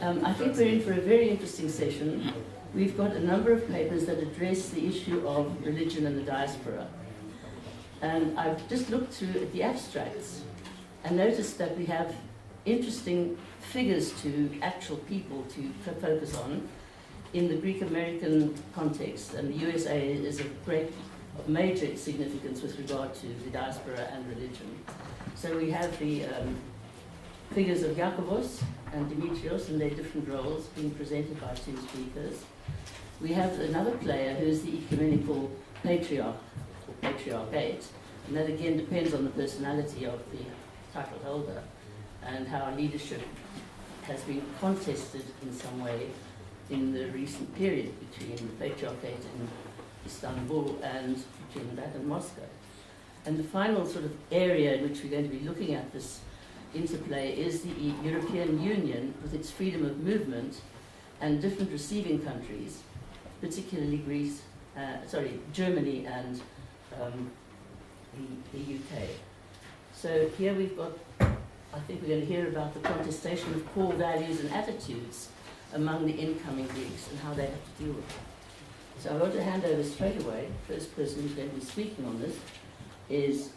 I think we're in for a very interesting session. We've got a number of papers that address the issue of religion and the diaspora. And I've just looked through the abstracts and noticed that we have interesting figures to actual people to focus on in the Greek-American context. And the USA is of major significance with regard to the diaspora and religion. So we have the figures of Iakovos and Dimitrios and their different roles being presented by two speakers. We have another player who is the Ecumenical Patriarch, or Patriarchate, and that again depends on the personality of the title holder and how leadership has been contested in some way in the recent period between the Patriarchate in Istanbul and between that and Moscow. And the final sort of area in which we're going to be looking at this interplay is the European Union with its freedom of movement and different receiving countries, particularly Germany and the UK. So here we've got, I think we're going to hear about the contestation of core values and attitudes among the incoming Greeks and how they have to deal with it. So I want to hand over straight away. The first person who's going to be speaking on this is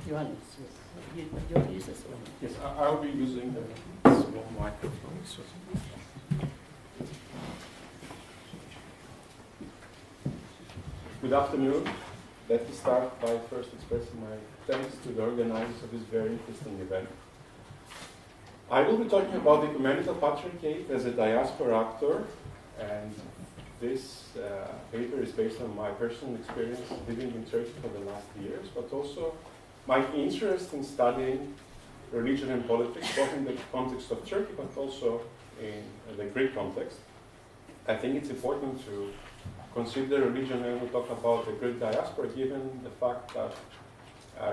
Ioannis. You want to use this one? Yes, I'll be using the small microphone. So. Good afternoon. Let me start by first expressing my thanks to the organizers of this very interesting event. I will be talking about the Ecumenical Patriarchate as a diaspora actor, and this paper is based on my personal experience living in Turkey for the last years, but also my interest in studying religion and politics, both in the context of Turkey, but also in the Greek context. I think it's important to consider religion when we talk about the Greek diaspora, given the fact that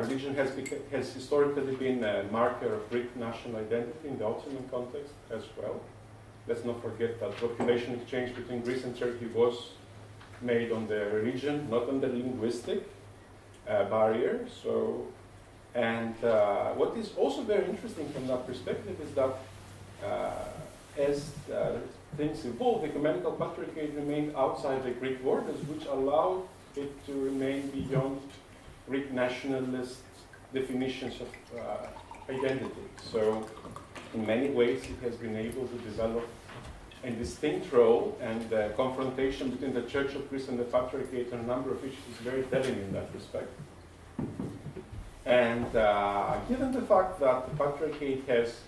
religion has historically been a marker of Greek national identity in the Ottoman context as well. Let's not forget that population exchange between Greece and Turkey was made on the religion, not on the linguistic barrier. So, and what is also very interesting from that perspective is that as things evolved, the Ecumenical Patriarchate remained outside the Greek borders, which allowed it to remain beyond Greek nationalist definitions of identity. So, in many ways, it has been able to develop a distinct role, and the confrontation between the Church of Greece and the Patriarchate on a number of issues is very telling in that respect. And given the fact that the Patriarchate has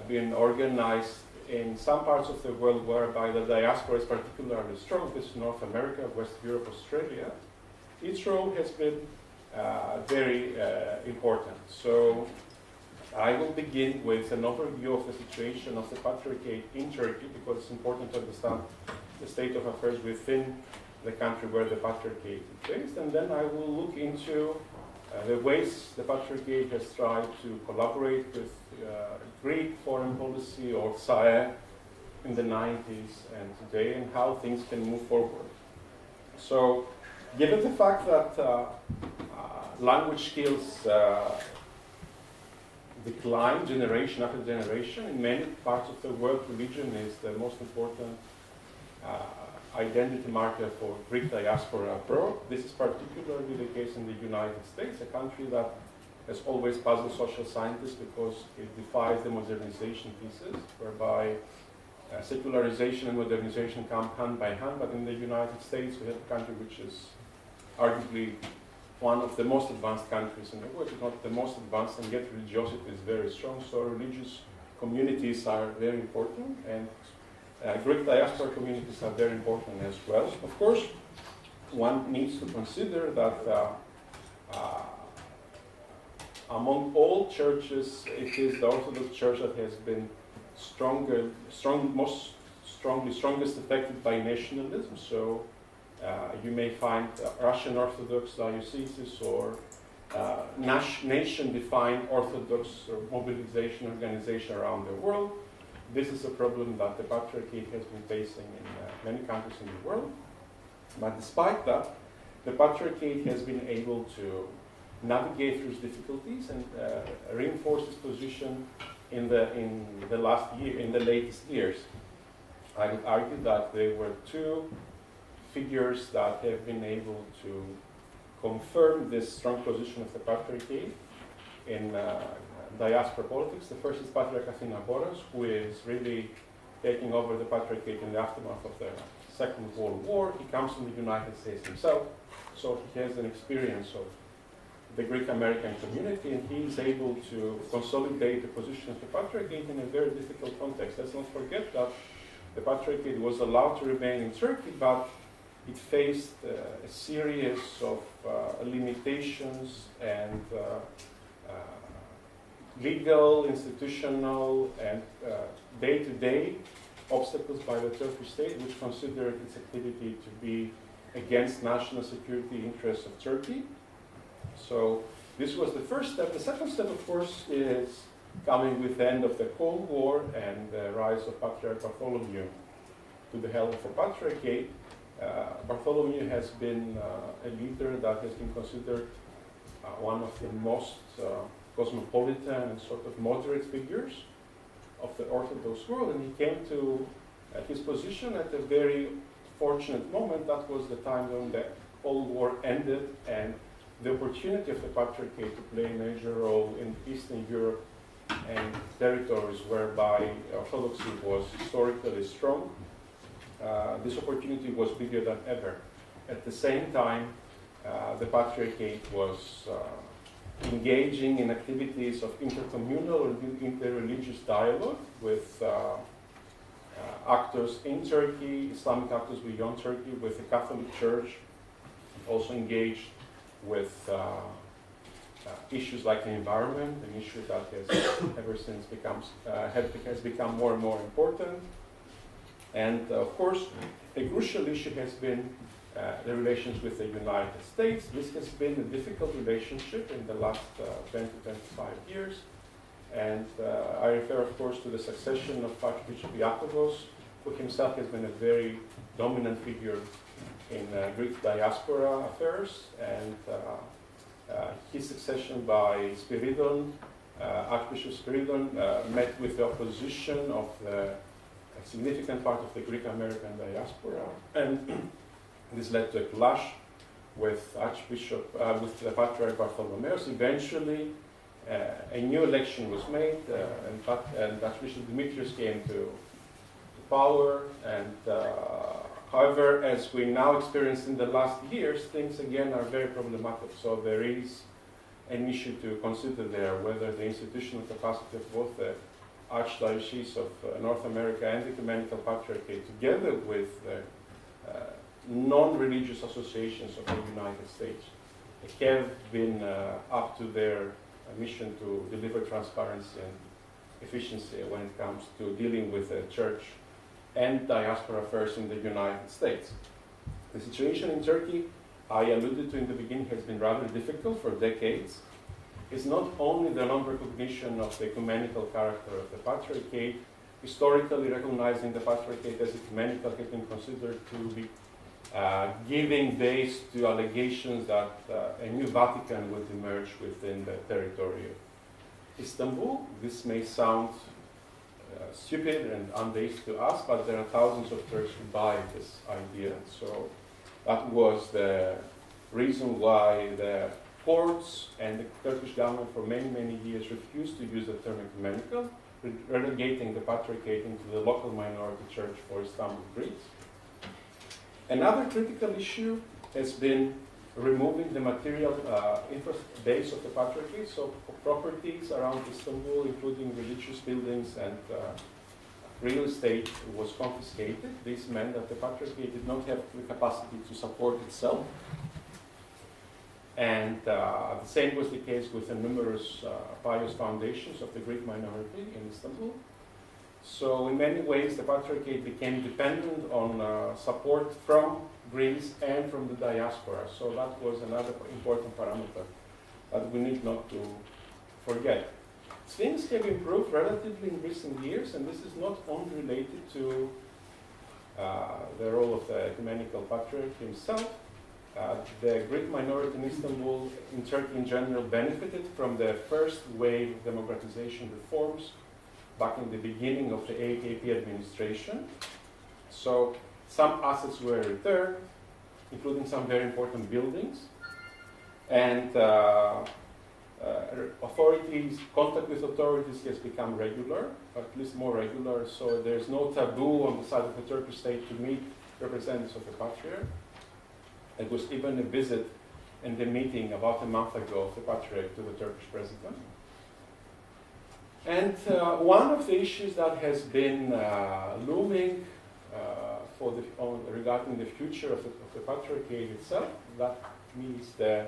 been organized in some parts of the world whereby the diaspora is particularly strong, this is North America, West Europe, Australia, its role has been very important. So I will begin with an overview of the situation of the Patriarchate in Turkey, because it's important to understand the state of affairs within the country where the Patriarchate is based, and then I will look into the ways the Patriarchate has tried to collaborate with Greek foreign policy or SAE in the 90s and today, and how things can move forward. So, given the fact that language skills decline generation after generation, in many parts of the world, religion is the most important identity marker for Greek diaspora abroad. This is particularly the case in the United States, a country that has always puzzled social scientists because it defies the modernization thesis, whereby secularization and modernization come hand by hand. But in the United States, we have a country which is arguably one of the most advanced countries in the world, if not the most advanced, and yet religiosity is very strong. So religious communities are very important, and Greek diaspora communities are very important as well. Of course, one needs to consider that among all churches, it is the Orthodox Church that has been most strongest affected by nationalism. So you may find Russian Orthodox dioceses or nation-defined Orthodox or mobilization organization around the world. This is a problem that the Patriarchate has been facing in many countries in the world. But despite that, the Patriarchate has been able to navigate through its difficulties and reinforce its position in the latest years. I would argue that there were two figures that have been able to confirm this strong position of the Patriarchate in diaspora politics. The first is Patriarch Athinagoras, who is really taking over the Patriarchate in the aftermath of the Second World War. He comes from the United States himself, so he has an experience of the Greek American community, and he is able to consolidate the position of the Patriarchate in a very difficult context. Let's not forget that the Patriarchate was allowed to remain in Turkey, but it faced a series of limitations and legal, institutional, and day-to-day obstacles by the Turkish state, which considered its activity to be against national security interests of Turkey. So this was the first step. The second step, of course, is coming with the end of the Cold War and the rise of Patriarch Bartholomew to the helm of the Patriarchate. Bartholomew has been a leader that has been considered one of the most cosmopolitan and sort of moderate figures of the Orthodox world, and he came to his position at a very fortunate moment. That was the time when the Cold War ended, and the opportunity of the Patriarchate to play a major role in Eastern Europe and territories whereby Orthodoxy was historically strong. This opportunity was bigger than ever. At the same time, the Patriarchate was engaging in activities of intercommunal and interreligious dialogue with actors in Turkey, Islamic actors beyond Turkey, with the Catholic Church, also engaged with issues like the environment, an issue that has ever since has become more and more important. And of course, a crucial issue has been the relations with the United States. This has been a difficult relationship in the last 20 to 25 years. And I refer, of course, to the succession of Archbishop Iakovos, who himself has been a very dominant figure in Greek diaspora affairs. And his succession by Spiridon, Archbishop Spiridon, met with the opposition of a significant part of the Greek American diaspora. And this led to a clash with with the Patriarch Bartholomeus. Eventually, a new election was made, and Archbishop Demetrius came to power. And however, as we now experience in the last years, things again are very problematic. So there is an issue to consider there, whether the institutional capacity of both the Archdiocese of North America and the Ecumenical Patriarchate, together with the non-religious associations of the United States, have been up to their mission to deliver transparency and efficiency when it comes to dealing with the church and diaspora affairs in the United States. The situation in Turkey, I alluded to in the beginning, has been rather difficult for decades. It's not only the non-recognition of the ecumenical character of the Patriarchate. Historically, recognizing the Patriarchate as ecumenical has been considered to be giving base to allegations that a new Vatican would emerge within the territory of Istanbul. This may sound stupid and unbased to us, but there are thousands of Turks who buy this idea. So that was the reason why the courts and the Turkish government for many, many years refused to use the term ecumenical, relegating the Patriarchate into the local minority church for Istanbul, Greece. Another critical issue has been removing the material base of the Patriarchate, so properties around Istanbul, including religious buildings and real estate, was confiscated. This meant that the Patriarchate did not have the capacity to support itself. And the same was the case with the numerous pious foundations of the Greek minority in Istanbul. So in many ways, the Patriarchate became dependent on support from Greece and from the diaspora. So that was another important parameter that we need not to forget. Things have improved relatively in recent years, and this is not only related to the role of the Ecumenical Patriarch himself. The Greek minority in Istanbul, in Turkey in general, benefited from the first wave of democratization reforms back in the beginning of the AKP administration. So some assets were returned, including some very important buildings. And contact with authorities has become regular, at least more regular, so there's no taboo on the side of the Turkish state to meet representatives of the Patriarch. There was even a visit and a meeting about a month ago of the Patriarch to the Turkish president. And one of the issues that has been looming regarding the future of the Patriarchate itself, that means the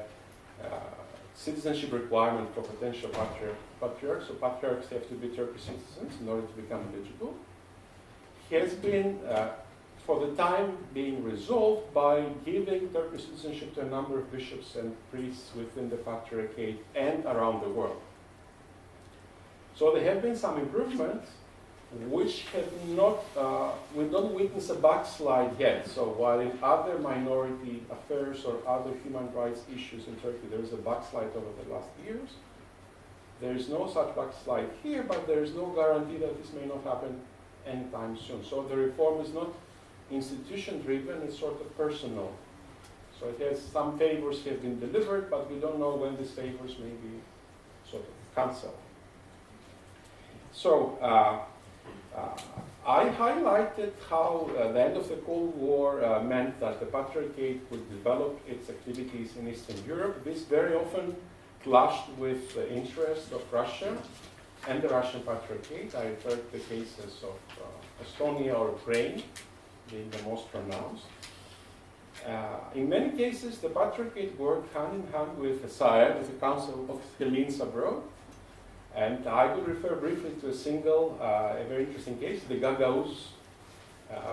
citizenship requirement for potential patriarchs, so patriarchs have to be Turkish citizens in order to become eligible, has been, for the time, being resolved by giving Turkish citizenship to a number of bishops and priests within the Patriarchate and around the world. So there have been some improvements, which have not, we don't witness a backslide yet. So while in other minority affairs or other human rights issues in Turkey, there is a backslide over the last years, there is no such backslide here, but there is no guarantee that this may not happen anytime soon. So the reform is not institution-driven, it's sort of personal. So it has some favors have been delivered, but we don't know when these favors may be sort of cancelled. So I highlighted how the end of the Cold War meant that the Patriarchate would develop its activities in Eastern Europe. This very often clashed with the interests of Russia and the Russian Patriarchate. I referred to the cases of Estonia or Ukraine being the most pronounced. In many cases, the Patriarchate worked hand in hand with the Sire, with the Council of Hellenes abroad. And I could refer briefly to a very interesting case, the Gagauz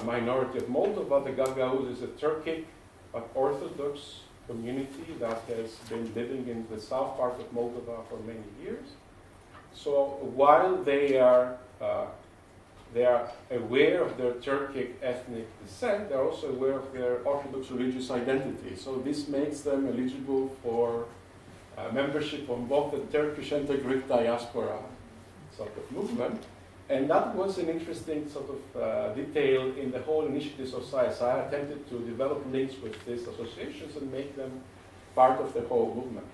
minority of Moldova. The Gagauz is a Turkic but Orthodox community that has been living in the south part of Moldova for many years. So while they are aware of their Turkic ethnic descent, they're also aware of their Orthodox religious identity. So this makes them eligible for membership on both the Turkish and the Greek diaspora sort of movement. And that was an interesting sort of detail in the whole initiatives of SEESOX. I attempted to develop links with these associations and make them part of the whole movement.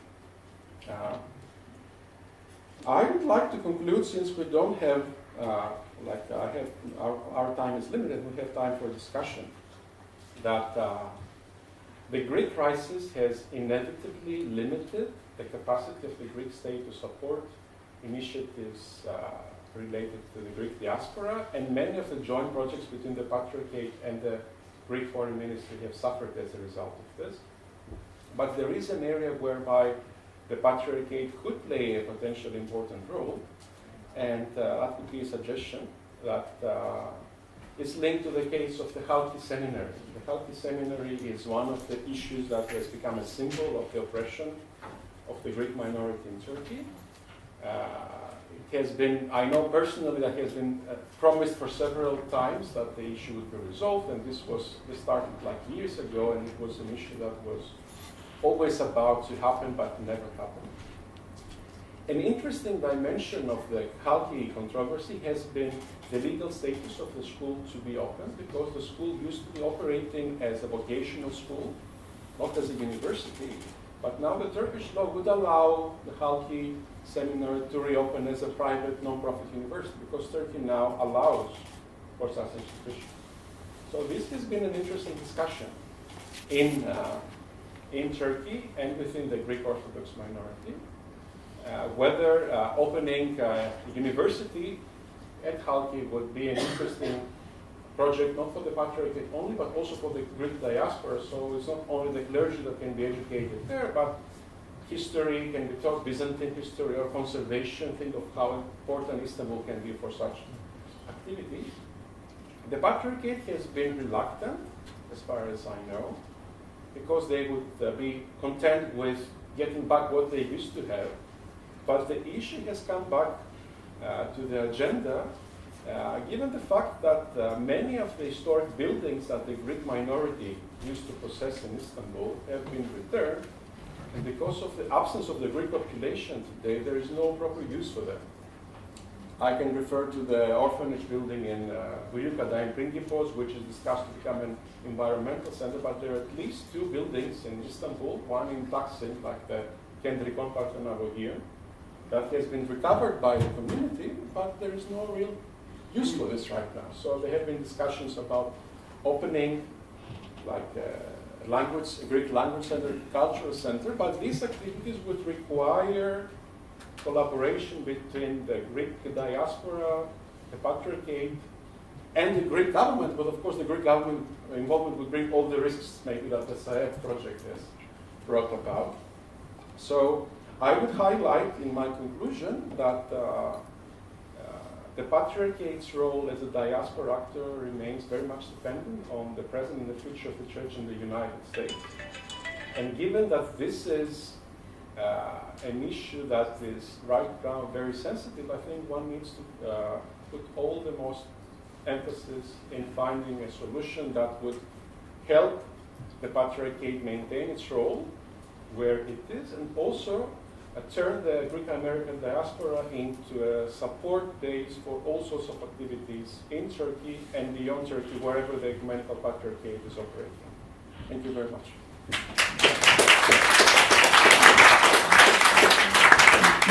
I would like to conclude, since we don't have, our time is limited, we have time for discussion, that the Greek crisis has inevitably limited the capacity of the Greek state to support initiatives related to the Greek diaspora, and many of the joint projects between the Patriarchate and the Greek Foreign Ministry have suffered as a result of this. But there is an area whereby the Patriarchate could play a potentially important role, and that would be a suggestion that is linked to the case of the Halki Seminary. The Halki Seminary is one of the issues that has become a symbol of the oppression of the Greek minority in Turkey. It has been, I know personally, that has been promised for several times that the issue would be resolved, and this started like years ago, and it was an issue that was always about to happen, but never happened. An interesting dimension of the Halki controversy has been the legal status of the school to be open, because the school used to be operating as a vocational school, not as a university. But now the Turkish law would allow the Halki Seminary to reopen as a private non-profit university, because Turkey now allows for such institutions. So this has been an interesting discussion in Turkey and within the Greek Orthodox minority, whether opening a university at Halki would be an interesting project, not for the Patriarchate only, but also for the Greek diaspora. So it's not only the clergy that can be educated there, but history can be taught, Byzantine history or conservation. Think of how important Istanbul can be for such activities. The Patriarchate has been reluctant, as far as I know, because they would be content with getting back what they used to have. But the issue has come back to the agenda, given the fact that many of the historic buildings that the Greek minority used to possess in Istanbul have been returned, and because of the absence of the Greek population today, there is no proper use for them. I can refer to the orphanage building in Grigoriadis, Principos, which is discussed to become an environmental center, but there are at least 2 buildings in Istanbul, one in Taksim, like the Kendrikon Parthenago here, that has been recovered by the community, but there is no real use for this right now. So there have been discussions about opening like a Greek language center, cultural center, but these activities would require collaboration between the Greek diaspora, the Patriarchate, and the Greek government, but of course the Greek government involvement would bring all the risks maybe that the SAEF project has brought about. So I would highlight in my conclusion that the Patriarchate's role as a diaspora actor remains very much dependent on the present and the future of the Church in the United States. And given that this is an issue that is right now very sensitive, I think one needs to put all the most emphasis in finding a solution that would help the Patriarchate maintain its role where it is, and also turn the Greek American diaspora into a support base for all sorts of activities in Turkey and beyond Turkey, wherever the Ecumenical Patriarchate is operating. Thank you very much.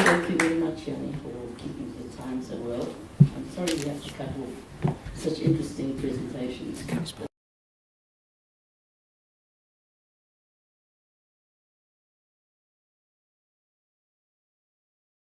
Thank you very much, Yanni, for keeping the time so well. I'm sorry we have to cut off such interesting presentations.